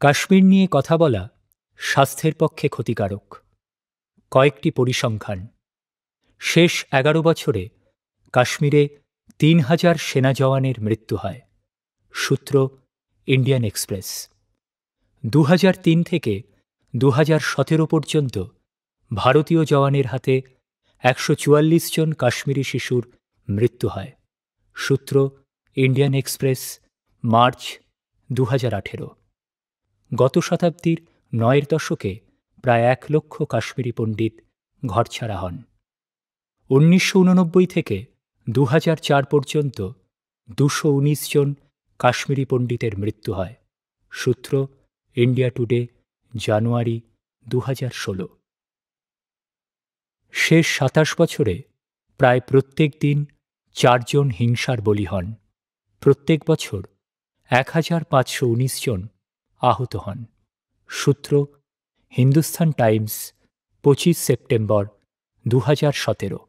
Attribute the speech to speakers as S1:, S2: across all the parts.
S1: কাশ্মীর নিয়ে কথা বলা স্বাস্থ্যের পক্ষে ক্ষতিকারক। কয়েকটি পরিসংখ্যান। শেষ 11 বছরে কাশ্মীরে 3000 সেনা জওয়ানের মৃত্যু হয়। সূত্র ইন্ডিয়ান এক্সপ্রেস। 2003 থেকে 2017 পর্যন্ত ভারতীয় জওয়ানের হাতে 144 জন কাশ্মীরি শিশুর মৃত্যু হয়। সূত্র ইন্ডিয়ান এক্সপ্রেস, মার্চ 2018। গত শতাব্দীর 9 দশকে প্রায় 1 লক্ষ কাশ্মীরি পণ্ডিত ঘরছাড়া হন। 1989 থেকে 2004 পর্যন্ত 219 জন কাশ্মীরি পণ্ডিতের মৃত্যু হয়। সূত্র ইন্ডিয়া টুডে, জানুয়ারি 2016। শেষ 27 বছরে প্রায় প্রত্যেক দিন 4 জন হিংসার বলি হন। প্রত্যেক বছর 1519 জন আহত হন। সূত্র হিন্দুস্তান টাইমস, 25 সেপ্টেম্বর 2017।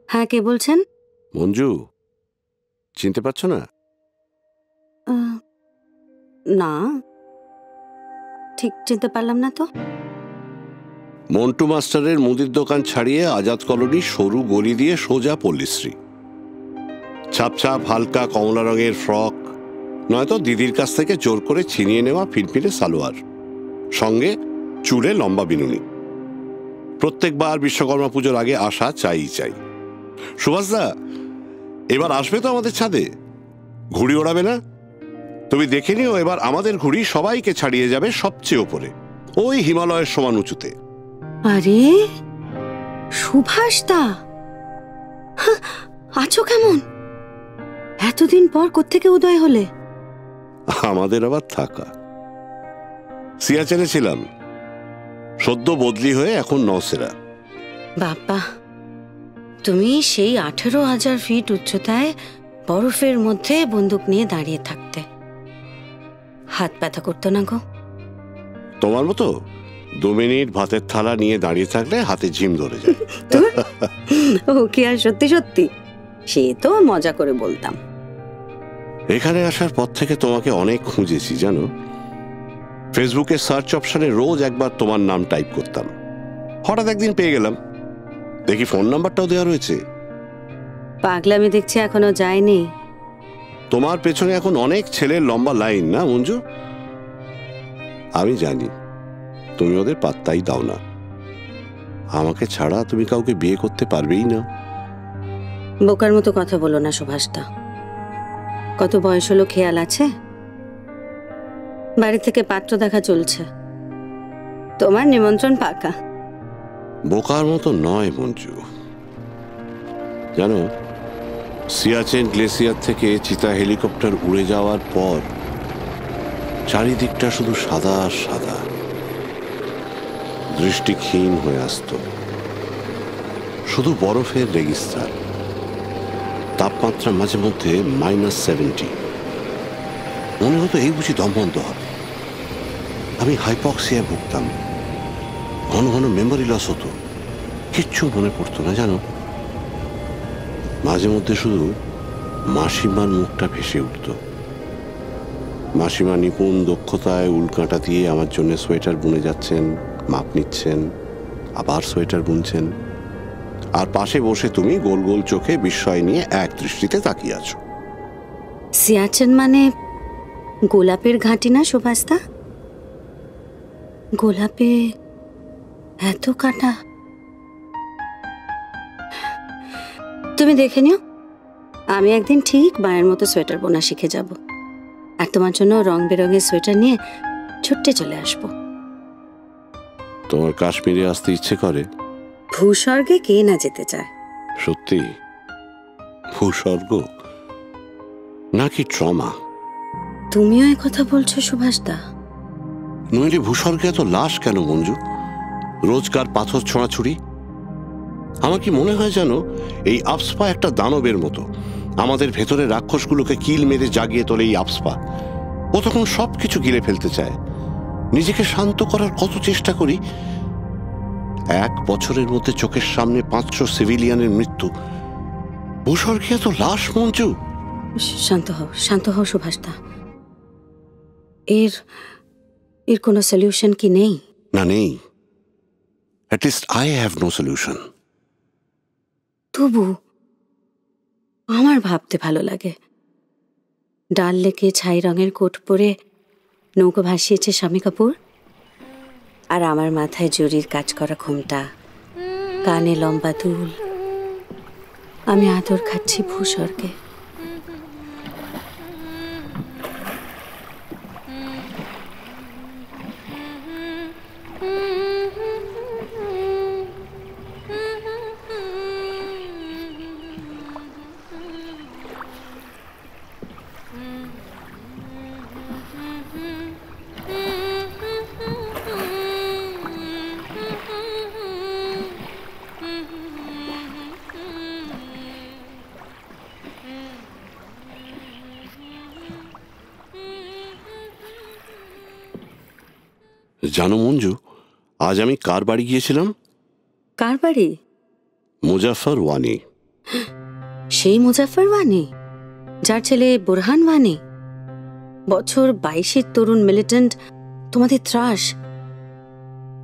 S2: হ্যাঁ, কে বলছেন?
S3: মঞ্জু, চিনতে পারছো না?
S2: না, ঠিক চিনতে পারলাম না তো।
S3: মন্টু মাস্টারের মুদির দোকান ছাড়িয়ে আজাদ কলোনি সরু গলি দিয়ে সোজা পল্লীশ্রী। ছাপছাপ হালকা কমলা রঙের ফ্রক, নয়তো দিদির কাছ থেকে জোর করে ছিনিয়ে নেওয়া ফিনফিনে সালোয়ার, সঙ্গে চুলে লম্বা বিনুনি। প্রত্যেকবার বিশ্বকর্মা পুজোর আগে আসা চাই। সুভাষদা, এবার আসবে তো আমাদের ছাদে? ঘুড়ি ওড়াবে না? তুমি দেখে নিও, এবার আমাদের ঘুড়ি সবাইকে ছাড়িয়ে যাবে সবচেয়ে ওপরে, ওই হিমালয়ের সমান উঁচুতে।
S2: আরে সুভাষদা, আছো কেমন? এতদিন পর কোত্থেকে উদয় হলে?
S3: আমাদের আবার থাকা। সিয়াচেনে ছিলাম, সদ্য বদলি হয়ে এখন নওসেরা।
S2: বাবা, তুমি সেই 18,000 ফিট উচ্চতায় বরফের মধ্যে বন্দুক নিয়ে দাঁড়িয়ে থাকতে, হাত ব্যথা করতো না গো?
S3: তোমার মতো 2 মিনিট ভাতের থালা নিয়ে দাঁড়িয়ে থাকলে হাতে ঝিম ধরে যায়।
S2: ও কি আর সত্যি সত্যি? সে তো মজা করে বলতাম।
S3: এখানে আসার পর থেকে তোমাকে অনেক খুঁজেছি জানো। ফেসবুকে সার্চ অপশনে রোজ একবার তোমার নাম টাইপ করতাম। হঠাৎ একদিন পেয়ে গেলাম, দেখি ফোন নাম্বারটাও দেওয়া রয়েছে।
S2: পাগলামি দেখছি এখনো যায়নি।
S3: তোমার পেছনে এখন অনেক ছেলের লম্বা লাইন না মঞ্জু? আমি জানি তুমি ওদের পাত্তাই দাও না। আমাকে ছাড়া তুমি কাউকে বিয়ে করতে পারবেই না।
S2: বোকার মতো কথা বলো না সুভাষদা। কত বয়স হলো খেয়াল আছে? বাড়ি থেকে পাত্র দেখা চলছে, তোমার নিমন্ত্রণ পাকা।
S3: বোকার মতো নয় মঞ্জু, জানো সিয়াচেন গ্লেসিয়ার থেকে চিতা হেলিকপ্টার উড়ে যাওয়ার পর চারিদিকটা শুধু সাদা সাদা, দৃষ্টিক্ষীণ হয়ে আসত। শুধু বরফের রেগিস্তান, তাপমাত্রা মাঝে মধ্যে -70। মনে হতো এই বুঝি দম বন্ধ হবে। আমি হাইপক্সিয়ায় ভুগতাম, ঘন ঘন মেমোরি লস হতো, কিচ্ছু মনে পড়তো না জানো। মাঝে মধ্যে শুধু মাসিমার মুখটা ভেসে উঠত। মাসিমা নিপুণ দক্ষতায় উল্কাঁটা দিয়ে আমার জন্য সোয়েটার বুনে যাচ্ছেন, মাপ নিচ্ছেন, আবার সোয়েটার বুনছেন, আর পাশে বসে তুমি গোল গোল চোখে বিস্ময় নিয়ে এক দৃষ্টিতে তাকিয়ে আছো।
S2: সিয়াচেন মানে গোলাপের ঘাঁটি না সুভাষদা? গোলাপে এত কাঁটা। তুমি দেখে নিও, আমি একদিন ঠিক মায়ের মতো সোয়েটার বোনা শিখে যাব, আর তোমার জন্য রং বেরঙের সোয়েটার নিয়ে ছুটে চলে আসব।
S3: তোমার কাশ্মীরে আসতে ইচ্ছে করে?
S2: ভূস্বর্গে কে না যেতে চায়?
S3: সত্যি? ভূস্বর্গ নাকি ট্রমা?
S2: তুমিও এ কথা বলছো সুভাষদা?
S3: নইলে ভূস্বর্গে এত লাশ কেন মঞ্জু? রোজকার পাথর ছোঁড়াছুড়ি। আমার কি মনে হয় জানো, এই আপসপা একটা দানবের মতো। আমাদের ভেতরে রাক্ষসগুলোকে কিল মেরে জাগিয়ে তোলে এই আপসপা। ও তখন সবকিছু গিলে ফেলতে চায়। নিজেকে শান্ত করার কত চেষ্টা করি, 1 বছরের মধ্যে চোখের সামনে 500 সিভিলিয়ানের মৃত্যু। ভূস্বর্গীয় তো লাশ মঞ্জু।
S2: শান্ত হও সুভাষদা। এর কোনো সলিউশন কি নেই?
S3: না, নেই। At least I have no solution.
S2: তবু আমার ভাবতে ভালো লাগে। ডাল লেকে ছাই রঙের কোট পরে নৌকো ভাসিয়েছে স্বামী কাপুর, আর আমার মাথায় জরির কাজ করা ঘোমটা, কানে লম্বা দুল, আমি আদর খাচ্ছি ভূস্বর্গে।
S3: জানো মঞ্জু, আজ আমি কার বাড়ি গিয়েছিলাম?
S2: কার বাড়ি?
S3: মুজাফফর ওয়ানি।
S2: সেই মুজাফফর ওয়ানি যার ছেলে বুরহান ওয়ানি। বছর 22-এর তরুণ মিলিটেন্ট, তোমাদের ত্রাস।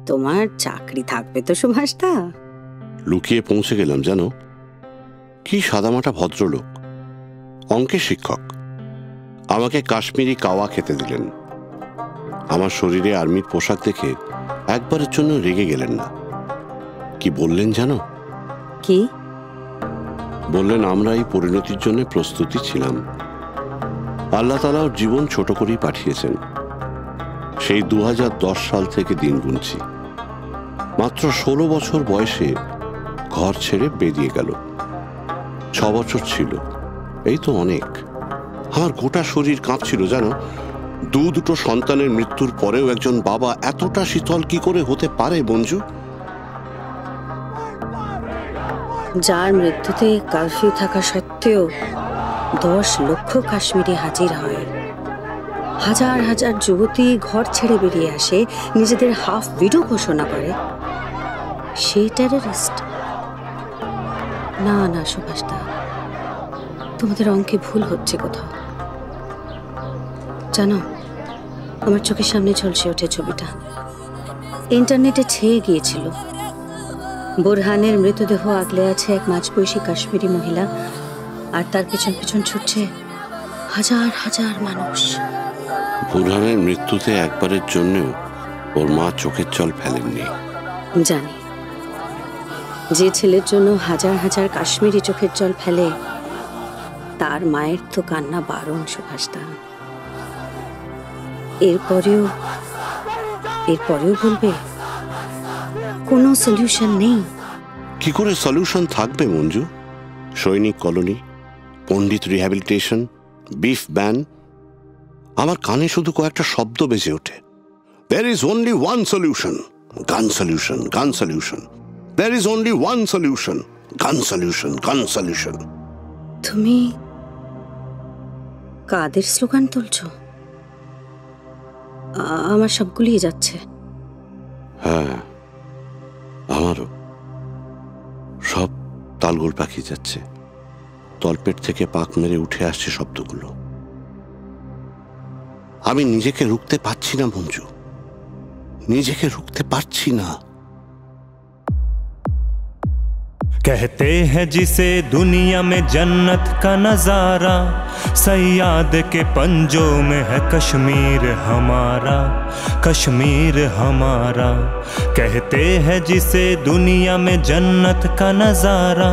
S2: তোমার চাকরি থাকবে তো সুভাষদা?
S3: লুকিয়ে পৌঁছে গেলাম জানো। কি সাদামাটা ভদ্রলোক, অঙ্কের শিক্ষক। আমাকে কাশ্মীরি কাওয়া খেতে দিলেন। আমার শরীরে আর্মির পোশাক দেখে একবারের জন্য রেগে গেলেন না। কি বললেন জানো?
S2: কি
S3: বললেন, আমরা এই পরিণতির জন্য প্রস্তুতি ছিলাম। আল্লাহ তাআলা ওর জীবন ছোট করেই পাঠিয়েছেন। সেই 2010 সাল থেকে দিন গুনছি। মাত্র 16 বছর বয়সে ঘর ছেড়ে বেরিয়ে গেল। 6 বছর ছিল, এই তো অনেক। আমার গোটা শরীর কাঁপছিল জানো। দুটো সন্তানের মৃত্যুর পরেও একজন বাবা এতটা শীতল কি করে হতে পারে মঞ্জু?
S2: যার মৃত্যুতে কারফিউ থাকা সত্ত্বেও 10 লক্ষ কাশ্মীরি হাজির হয়, হাজার হাজার যুবতী ঘর ছেড়ে বেরিয়ে আসে, নিজেদের হাফ উইডো ঘোষণা করে, সেই টেররিস্ট? না না সুভাষদা, তোমাদের অঙ্কে ভুল হচ্ছে কোথাও। জানো, আমার চোখের সামনে ঝলসে ওঠে ছবিটা। ইন্টারনেটে ছেয়ে গিয়েছিল। বুরহানের মৃতদেহ আগলে আছে এক মাঝবয়সী কাশ্মীরি মহিলা, আর তার পেছন পেছন ছুটছে হাজার হাজার মানুষ।
S3: বুরহানের মৃত্যুতে একবারের জন্যও ওর মা চোখের জল ফেলেননি।
S2: জানি, যে ছেলের জন্য হাজার হাজার কাশ্মীরি চোখের জল ফেলে, তার মায়ের তো কান্না বারণ সুভাষদা। এরপরেও বলবে কোনো সলিউশন নেই।
S3: কি করে সলিউশন থাকবে মঞ্জু? সৈনিক কলোনি, পণ্ডিত রিহ্যাবিলিটেশন, বিফ ব্যান। আমার কানে শুধু কয়েকটা শব্দ বেজে ওঠে। There is only one solution, gun solution, gun solution. There is only one solution, gun solution, gun solution.
S2: তুমি কাদের স্লোগান তুলছো? আমার সব গুলিয়ে যাচ্ছে।
S3: হ্যাঁ, আমারও সব তালগোল পাকিয়ে যাচ্ছে। তলপেট থেকে পাক মেরে উঠে আসছে শব্দগুলো। আমি নিজেকে রুখতে পারছি না মঞ্জু, নিজেকে রুখতে পারছি না।
S4: कहते हैं जिसे दुनिया में जन्नत का नजारा, सयाद के पंजों में है कश्मीर हमारा, कश्मीर हमारा। कहते हैं जिसे दुनिया में जन्नत का नजारा,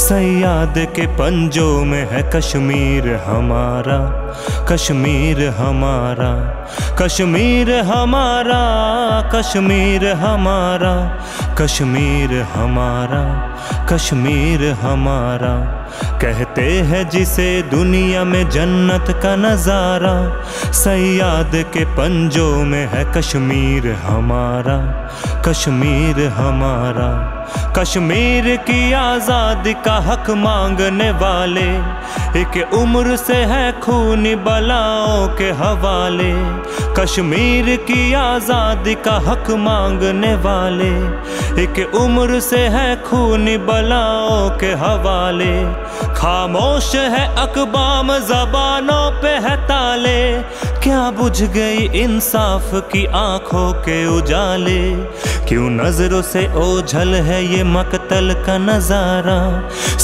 S4: सयाद के पंजों में है कश्मीर हमारा, कश्मीर हमारा, कश्मीर हमारा, कश्मीर हमारा, कश्मीर हमारा, कश्मीर हमारा। कहते हैं जिसे दुनिया में जन्नत का नजारा, सयाद के पंजों में है कश्मीर हमारा, कश्मीर हमारा। कश्मीर की आज़ादी का हक मांगने वाले एक उम्र से है खूनी बलाओं के हवाले। कश्मीर की आज़ादी का हक मांगने वाले एक उम्र से है खूनी बलाओं के हवाले। खामोश है अकबाम ज़बानों पे है ताले, क्या बुझ गई इंसाफ की आंखों के उजाले। क्यों नजरों से ओझल है ये मकतल का नजारा,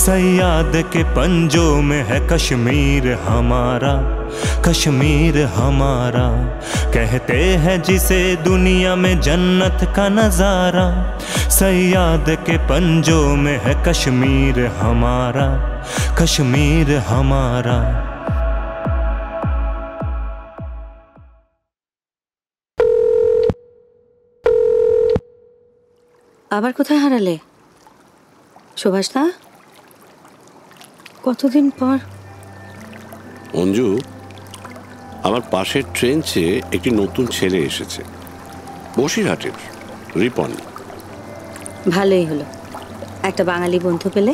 S4: सयाद के पंजों में है कश्मीर हमारा, कश्मीर हमारा। कहते हैं जिसे दुनिया में जन्नत का नजारा, सयाद के पंजों में है कश्मीर हमारा, कश्मीर हमारा।
S2: আবার কোথায় হারালে সুভাষদা? কতদিন পর?
S3: অঞ্জু, আমার পাশের ট্রেঞ্চে একটি নতুন ছেলে এসেছে, বসিরহাটের রিপন।
S2: ভালোই হলো, একটা বাঙালি বন্ধু পেলে।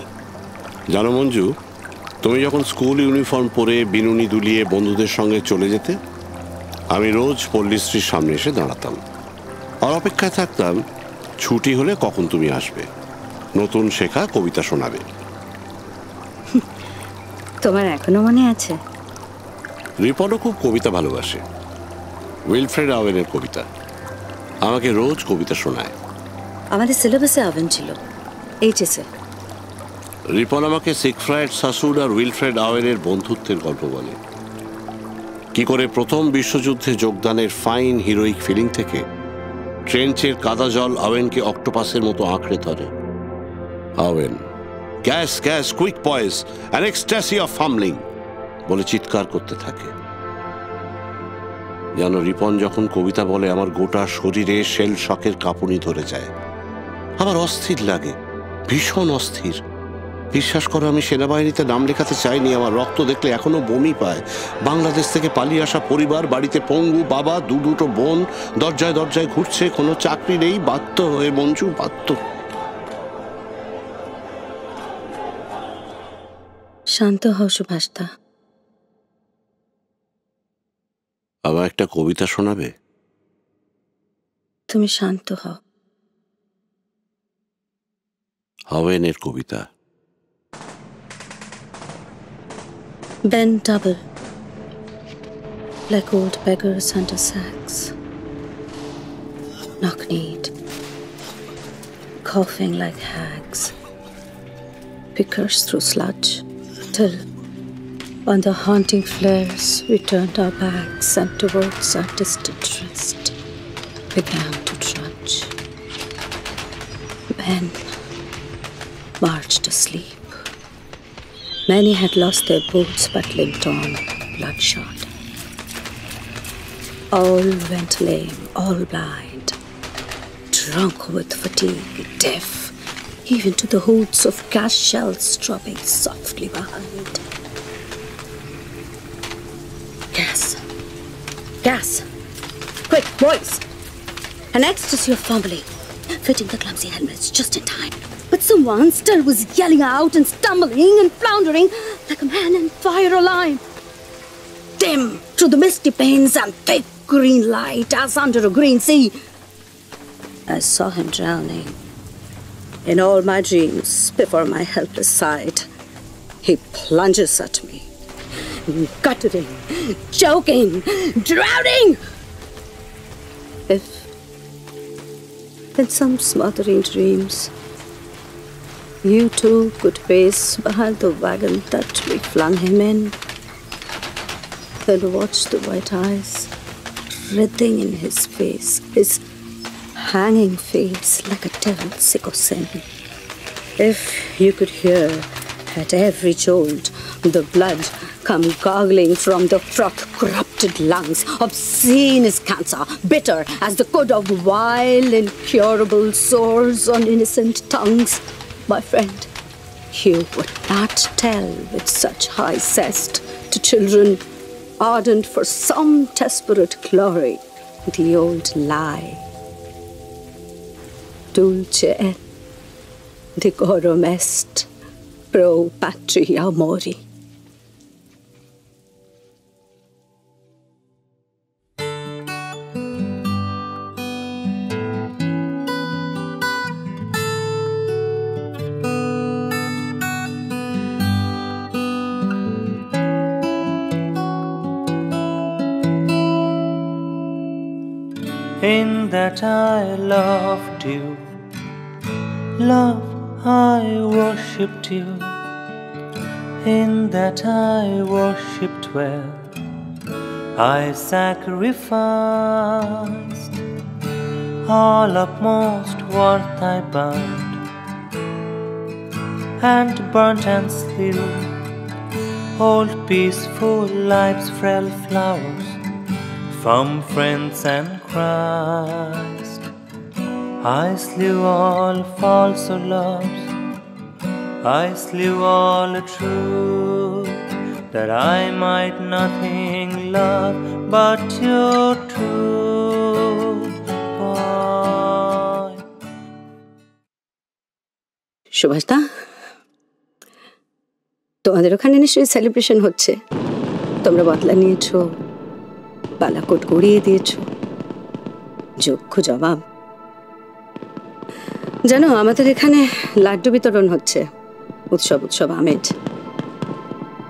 S3: জানো মঞ্জু, তুমি যখন স্কুল ইউনিফর্ম পরে বিনুনি দুলিয়ে বন্ধুদের সঙ্গে চলে যেতে, আমি রোজ পল্লীশ্রীর সামনে এসে দাঁড়াতাম আর অপেক্ষায় থাকতাম ছুটি হলে কখন তুমি আসবে, নতুন শেখা কবিতা শোনাবে।
S2: তোমার এখনো মনে আছে?
S3: রিপনও খুব কবিতা ভালোবাসে, উইলফ্রেড আওয়েনের কবিতা। আমাকে রোজ কবিতা শোনায়।
S2: আমাদের সিলেবাসে আওয়েন ছিল, এইচএসে।
S3: রিপন আমাকে সিগফ্রায়েড সাসুড আর উইলফ্রেড আওয়েনের বন্ধুত্বের গল্প বলে, কি করে প্রথম বিশ্বযুদ্ধে যোগদানের ফাইন হিরোইক ফিলিং থেকে ট্রেঞ্চের কাদা জল আওয়েনকে অক্টোপাসের মতো আঁকড়ে ধরে। Owen, gas gas, quick boys, an ecstasy of fumbling বলে চিৎকার করতে থাকে। জানো, রিপন যখন কবিতা বলে আমার গোটা শরীরে শেল শকের কাঁপুনি ধরে যায়, আমার অস্থির লাগে, ভীষণ অস্থির। বিশ্বাস করো, আমি সেনাবাহিনীতে নাম লেখাতে চাইনি, আমার রক্ত দেখলে এখনো বমি পায়। বাংলাদেশ থেকে পালিয়ে আসা পরিবার, বাড়িতে পঙ্গু বাবা, দুটো বোন, দরজায় দরজায় ঘুরছে, কোনো চাকরি নেই, বাধ্য হয়ে মঞ্জু, বাধ্য।
S2: শান্ত হও সুভাষদা।
S3: আবার একটা কবিতা শোনাবে?
S2: তুমি শান্ত হও।
S3: আওয়েনের কবিতা।
S2: Bend double, like old beggars under sacks, knock-kneed, coughing like hags, pickers through sludge, till, on the haunting flares, we turned our backs and towards our distant rest began to trudge. Men marched asleep. Many had lost their boots but limped on, bloodshot. All went lame, all blind, drunk with fatigue, deaf, even to the hoots of gas shells dropping softly behind. Gas! Gas! Quick, boys! An ecstasy of fumbling, fitting the clumsy helmets just in time. But someone still was yelling out and stumbling and floundering like a man in fire alive. Dim through the misty panes and thick green light as under a green sea. I saw him drowning. In all my dreams, before my helpless sight, he plunges at me, guttering, choking, drowning. If in some smothering dreams you too could pace behind the wagon that we flung him in, then watch the white eyes writhing in his face, his hanging face like a devil's sin. If you could hear at every jolt the blood come gargling from the froth-corrupted lungs, obscene as cancer, bitter as the cud of vile, incurable sores on innocent tongues, my friend, you would not tell with such high zest to children ardent for some desperate glory the old lie. Dulce et decorum est pro patria mori.
S4: In that I loved you, love, I worshipped you. In that I worshipped well, I sacrificed all upmost worth I bound, and burnt and slew old peaceful life's frail flowers from friends and Christ. I slew all false loves, I slew all true, that I might nothing love but your truth. Boy.
S2: সুভাষদা, তোমাদের ওখানে নিশ্চয়ই celebration হচ্ছে। তোমরা বদলা নিয়েছো, বালাকোট গড়িয়ে দিয়েছ, যোগ্য জবাব। জানো, আমাদের এখানে লাড্ডু বিতরণ হচ্ছে, উৎসব আমেজ।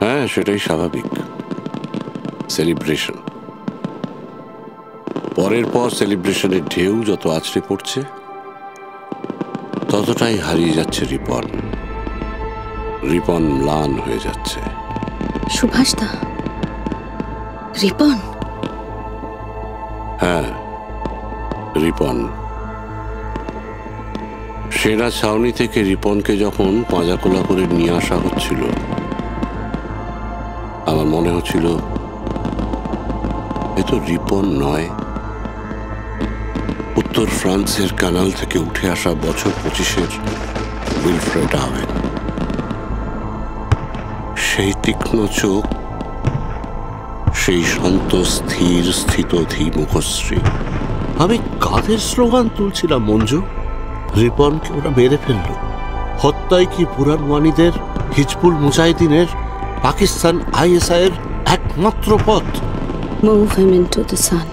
S3: হ্যাঁ, সেটাই স্বাভাবিক। সেলিব্রেশন, পরের পর সেলিব্রেশনের ঢেউ যত আছড়ে পড়ছে, ততটাই হারিয়ে যাচ্ছে রিপন। রিপন ম্লান হয়ে যাচ্ছে।
S2: সুভাষদা, রিপন?
S3: হ্যাঁ, রিপন। সেনা ছাউনি থেকে রিপনকে যখন পাঁজাকোলা করে নিয়ে আসা হচ্ছিল, আমার মনে হচ্ছিল এ তো রিপন নয়, উত্তর ফ্রান্সের কানাল থেকে উঠে আসা বছর 25-এর উইলফ্রেড আওয়েন। সেই তীক্ষ্ণ চোখ, সেই শান্ত স্থির স্থিতধী মুখশ্রী।
S5: আমি কাদের স্লোগান তুলছিলাম মঞ্জু? রিপনকে ওরা মেরে ফেলল। হত্যায় কি পুরানওয়ানিদের, হিজবুল মুজাহিদিনের, পাকিস্তান ISI এর একমাত্র পথ?
S2: Move him into the sun.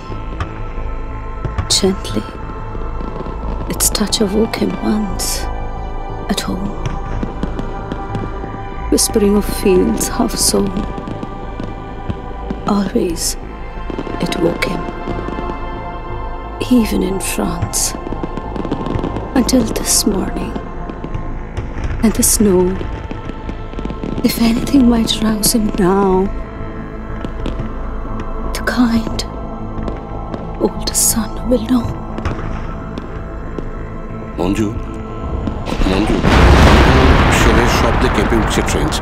S2: Gently. Its touch awoke him once, at home. Whispering of fields half sown. Always it woke him. Even in France. Until this morning. And the snow. If anything might rouse him now. The kind old son will know.
S3: Manju, শেলের শব্দে কেঁপে উঠছে trench.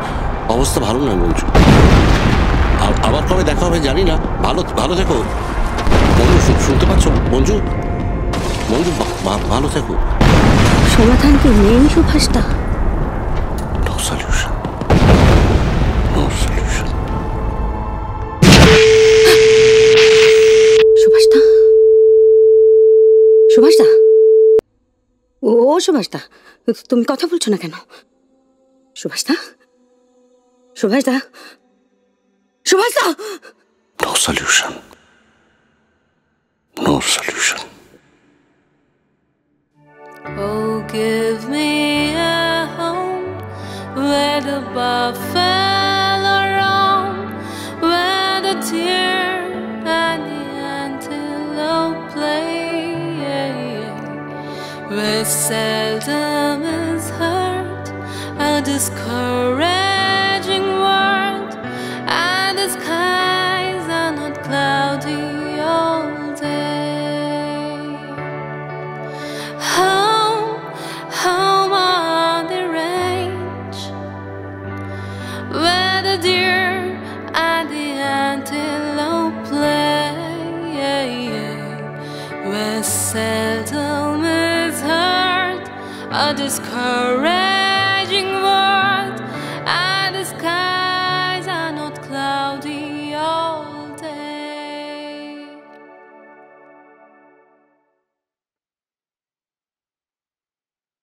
S3: অবস্থা ভালো নয় মঞ্জু। আবার কবে দেখা হবে জানি না। ভালো থেকো মঞ্জু। শুনতে পাচ্ছ মঞ্জু? ভালো থেকো।
S2: সমাধান কি নেই সুভাষদা?
S3: No solution, no solution.
S2: সুভাষদা, ও সুভাষদা, তুমি কথা বলছো না কেন? সুভাষদা,
S3: no solution, no solution.
S6: Oh, give me a home where the buffalo roam, where the deer and the antelope play, where seldom is heard a discouraging word, and the skies are not cloudy all day. Home on the range, where the deer and the antelope play, where seldom is heard a discouraging